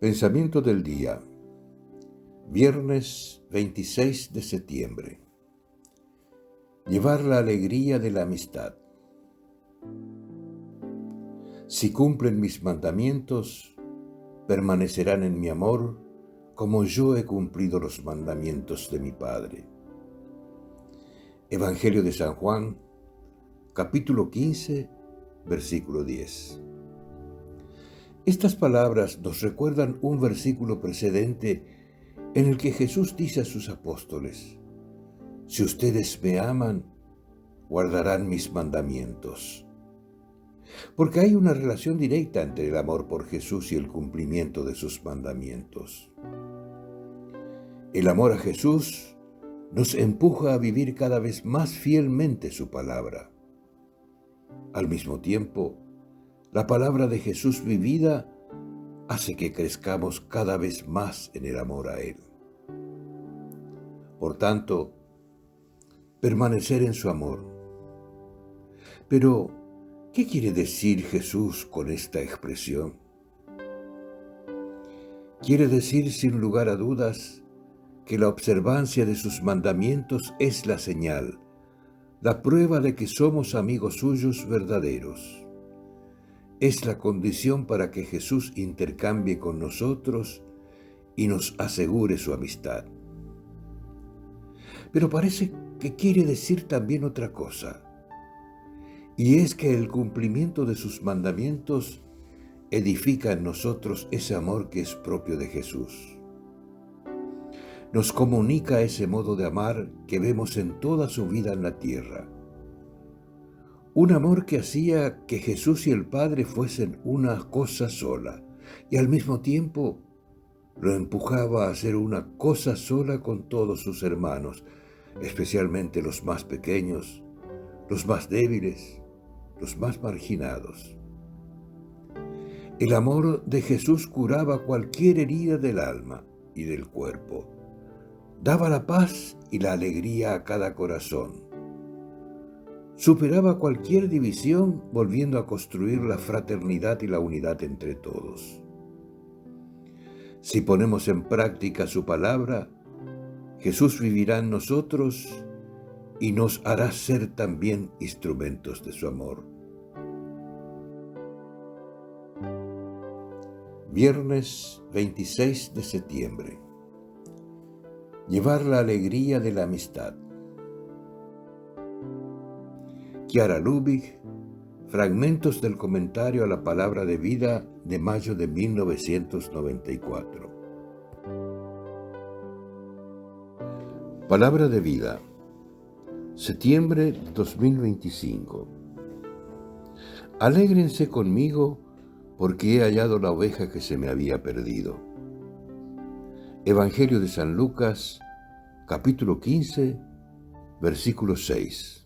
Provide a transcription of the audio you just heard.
Pensamiento del día, viernes 26 de septiembre. Llevar la alegría de la amistad. Si cumplen mis mandamientos, permanecerán en mi amor, como yo he cumplido los mandamientos de mi Padre. Evangelio de San Juan, capítulo 15, versículo 10. Estas palabras nos recuerdan un versículo precedente en el que Jesús dice a sus apóstoles: si ustedes me aman, guardarán mis mandamientos. Porque hay una relación directa entre el amor por Jesús y el cumplimiento de sus mandamientos. El amor a Jesús nos empuja a vivir cada vez más fielmente su palabra. Al mismo tiempo, la palabra de Jesús vivida hace que crezcamos cada vez más en el amor a Él. Por tanto, permanecer en su amor. Pero, ¿qué quiere decir Jesús con esta expresión? Quiere decir, sin lugar a dudas, que la observancia de sus mandamientos es la señal, la prueba de que somos amigos suyos verdaderos. Es la condición para que Jesús intercambie con nosotros y nos asegure su amistad. Pero parece que quiere decir también otra cosa, y es que el cumplimiento de sus mandamientos edifica en nosotros ese amor que es propio de Jesús. Nos comunica ese modo de amar que vemos en toda su vida en la tierra. Un amor que hacía que Jesús y el Padre fuesen una cosa sola, y al mismo tiempo lo empujaba a hacer una cosa sola con todos sus hermanos, especialmente los más pequeños, los más débiles, los más marginados. El amor de Jesús curaba cualquier herida del alma y del cuerpo, daba la paz y la alegría a cada corazón. Superaba cualquier división, volviendo a construir la fraternidad y la unidad entre todos. Si ponemos en práctica su palabra, Jesús vivirá en nosotros y nos hará ser también instrumentos de su amor. Viernes 26 de septiembre. Llevar la alegría de la amistad. Chiara Lubich, fragmentos del comentario a la Palabra de Vida de mayo de 1994. Palabra de Vida, septiembre de 2025. Alégrense conmigo porque he hallado la oveja que se me había perdido. Evangelio de San Lucas, capítulo 15, versículo 6.